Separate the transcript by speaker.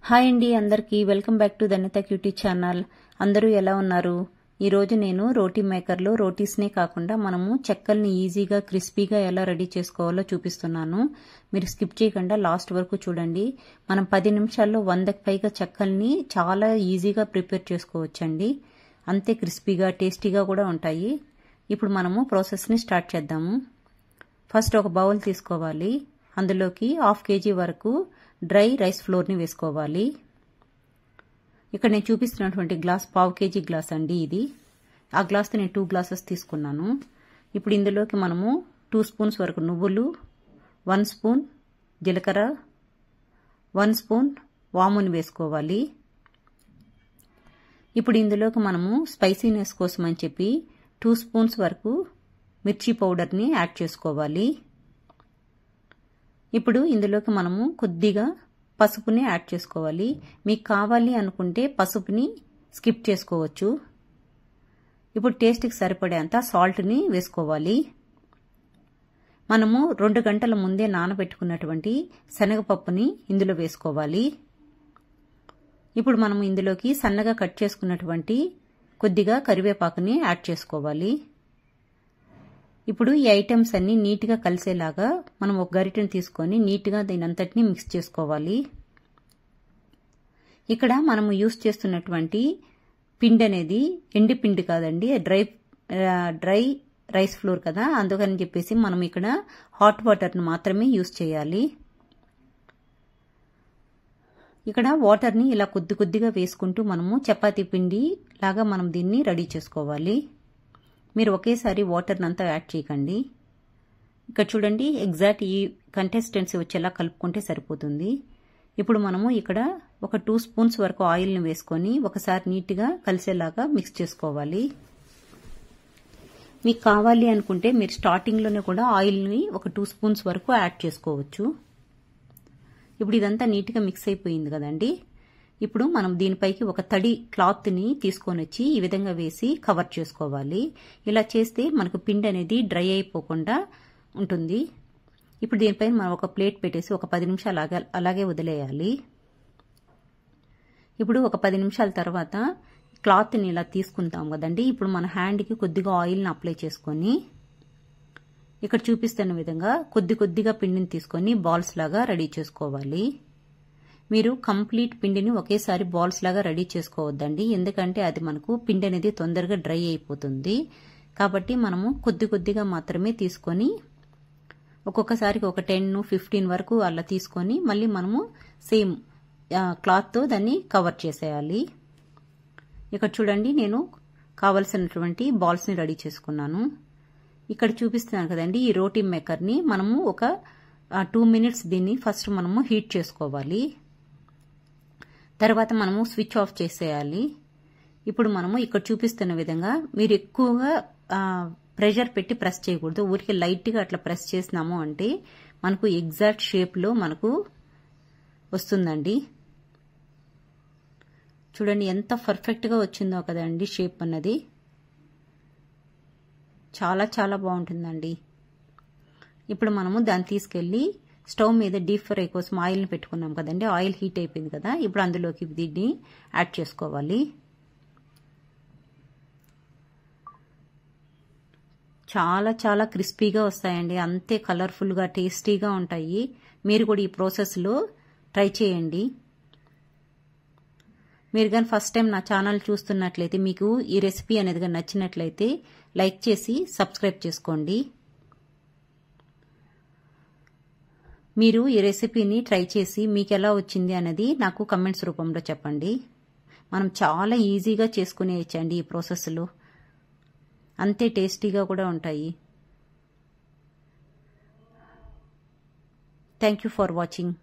Speaker 1: Hi అండి అందరికీ welcome back to ధన్యత క్యూటీ ఛానల్. అందరూ ఎలా ఉన్నారు? ఈరోజు నేను రోటీ మేకర్లో రోటీస్నే కాకుండా మనము చెక్కల్ని ఈజీగా క్రిస్పీగా ఎలా రెడీ చేసుకోవాలో చూపిస్తున్నాను. మీరు స్కిప్ చేయకుండా లాస్ట్ వరకు చూడండి. మనం 10 నిమిషాల్లో 100కి పైగా చెక్కల్ని చాలా ఈజీగా ప్రిపేర్ చేసుకోవచ్చండి. అంతే క్రిస్పీగా టేస్టీగా కూడా ఉంటాయి. ఇప్పుడు మనము ప్రాసెస్ని స్టార్ట్ చేద్దాము. ఫస్ట్ ఒక బౌల్ తీసుకోవాలి. అందులోకి 1/2 kg వరకు డ్రై రైస్ ఫ్లోర్ని వేసుకోవాలి. ఇక్కడ నేను చూపిస్తున్నటువంటి గ్లాస్ 1/2 kg గ్లాస్ అండి ఇది. ఆ గ్లాస్తో నేను 2 గ్లాసెస్ తీసుకున్నాను. ఇప్పుడు ఇందులోకి మనము 2 స్పూన్స్ వరకు నువ్వులు, 1 స్పూన్ జీలకర్ర, 1 స్పూన్ వాముని వేసుకోవాలి. ఇప్పుడు ఇందులోకి మనము స్పైసీనెస్ కోసం అని చెప్పి 2 స్పూన్స్ వరకు మిర్చి పౌడర్ని యాడ్ చేసుకోవాలి. ఇప్పుడు ఇందులోకి మనము కొద్దిగా పసుపుని యాడ్ చేసుకోవాలి. మీకు కావాలి అనుకుంటే పసుపుని స్కిప్ చేసుకోవచ్చు. ఇప్పుడు టేస్ట్కి సరిపడేంత సాల్ట్ని వేసుకోవాలి. మనము 2 గంటల ముందే నానబెట్టుకున్నటువంటి శనగపప్పుని ఇందులో వేసుకోవాలి. ఇప్పుడు మనము ఇందులోకి సన్నగా కట్ చేసుకున్నటువంటి కొద్దిగా కరివేపాకుని యాడ్ చేసుకోవాలి. ఇప్పుడు ఈ ఐటమ్స్ అన్ని నీట్గా కలిసేలాగా మనం ఒక గరిటెని తీసుకొని నీట్గా దీనంతటిని మిక్స్ చేసుకోవాలి. ఇక్కడ మనము యూస్ చేస్తున్నటువంటి పిండి అనేది ఎండి పిండి కాదండి, డ్రై రైస్ ఫ్లోర్ కదా, అందుకని చెప్పేసి మనం ఇక్కడ హాట్ వాటర్ని మాత్రమే యూస్ చేయాలి. ఇక్కడ వాటర్ని ఇలా కొద్దిగా వేసుకుంటూ మనము చపాతీ పిండి లాగా మనం దీన్ని రెడీ చేసుకోవాలి. మీరు ఒకేసారి వాటర్ని అంతా యాడ్ చేయకండి. ఇక్కడ చూడండి, ఎగ్జాక్ట్ ఈ కన్సిస్టెన్సీ వచ్చేలా కలుపుకుంటే సరిపోతుంది. ఇప్పుడు మనము ఇక్కడ ఒక 2 స్పూన్స్ వరకు ఆయిల్ని వేసుకొని ఒకసారి నీట్గా కలిసేలాగా మిక్స్ చేసుకోవాలి. మీకు కావాలి అనుకుంటే మీరు స్టార్టింగ్లోనే కూడా ఆయిల్ని ఒక 2 స్పూన్స్ వరకు యాడ్ చేసుకోవచ్చు. ఇప్పుడు ఇదంతా నీట్గా మిక్స్ అయిపోయింది కదండి. ఇప్పుడు మనం దీనిపైకి ఒక తడి క్లాత్ని తీసుకొని వచ్చి ఈ విధంగా వేసి కవర్ చేసుకోవాలి. ఇలా చేస్తే మనకు పిండి అనేది డ్రై అయిపోకుండా ఉంటుంది. ఇప్పుడు దీనిపైన మనం ఒక ప్లేట్ పెట్టేసి ఒక 10 నిమిషాలు అలాగే వదిలేయాలి. ఇప్పుడు ఒక 10 నిమిషాల తర్వాత క్లాత్ని ఇలా తీసుకుంటాం కదండి. ఇప్పుడు మన హ్యాండ్కి కొద్దిగా ఆయిల్ని అప్లై చేసుకొని ఇక్కడ చూపిస్తున్న విధంగా కొద్దిగా పిండిని తీసుకొని బాల్స్ లాగా రెడీ చేసుకోవాలి. మీరు కంప్లీట్ పిండిని ఒకేసారి బాల్స్ లాగా రెడీ చేసుకోవద్దండి, ఎందుకంటే అది మనకు పిండి అనేది తొందరగా డ్రై అయిపోతుంది. కాబట్టి మనము కొద్దిగా మాత్రమే తీసుకొని ఒక్కొక్కసారికి ఒక 10-15 వరకు అలా తీసుకొని మళ్ళీ మనము సేమ్ క్లాత్తో దాన్ని కవర్ చేసేయాలి. ఇక్కడ చూడండి, నేను కావలసినటువంటి బాల్స్ని రెడీ చేసుకున్నాను. ఇక్కడ చూపిస్తున్నాను కదండి, ఈ రోటీ మేకర్ని మనము ఒక 2 మినిట్స్ దీన్ని ఫస్ట్ మనము హీట్ చేసుకోవాలి. తర్వాత మనము స్విచ్ ఆఫ్ చేసేయాలి. ఇప్పుడు మనము ఇక్కడ చూపిస్తున్న విధంగా మీరు ఎక్కువగా ప్రెషర్ పెట్టి ప్రెస్ చేయకూడదు. ఊరికి లైట్గా అట్లా ప్రెస్ చేసినాము అంటే మనకు ఎగ్జాక్ట్ షేప్లో మనకు వస్తుందండి. చూడండి ఎంత పర్ఫెక్ట్గా వచ్చిందో కదండి షేప్ అన్నది. చాలా బాగుంటుందండి. ఇప్పుడు మనము దాన్ని తీసుకెళ్ళి స్టవ్ మీద డీప్ ఫ్రై కోసం ఆయిల్ని పెట్టుకున్నాం కదండి. ఆయిల్ హీట్ అయిపోయింది కదా, ఇప్పుడు అందులోకి దీన్ని యాడ్ చేసుకోవాలి. చాలా క్రిస్పీగా వస్తాయండి, అంతే కలర్ఫుల్గా టేస్టీగా ఉంటాయి. మీరు కూడా ఈ ప్రాసెస్లో ట్రై చేయండి. మీరు కానీ ఫస్ట్ టైం నా ఛానల్ చూస్తున్నట్లయితే మీకు ఈ రెసిపీ అనేది నచ్చినట్లయితే లైక్ చేసి సబ్స్క్రైబ్ చేసుకోండి. మీరు ఈ రెసిపీని ట్రై చేసి మీకు ఎలా వచ్చింది అనేది నాకు కమెంట్స్ రూపంలో చెప్పండి. మనం చాలా ఈజీగా చేసుకునేయచ్చండి ఈ ప్రాసెస్లో, అంతే టేస్టీగా కూడా ఉంటాయి. Thank you for watching.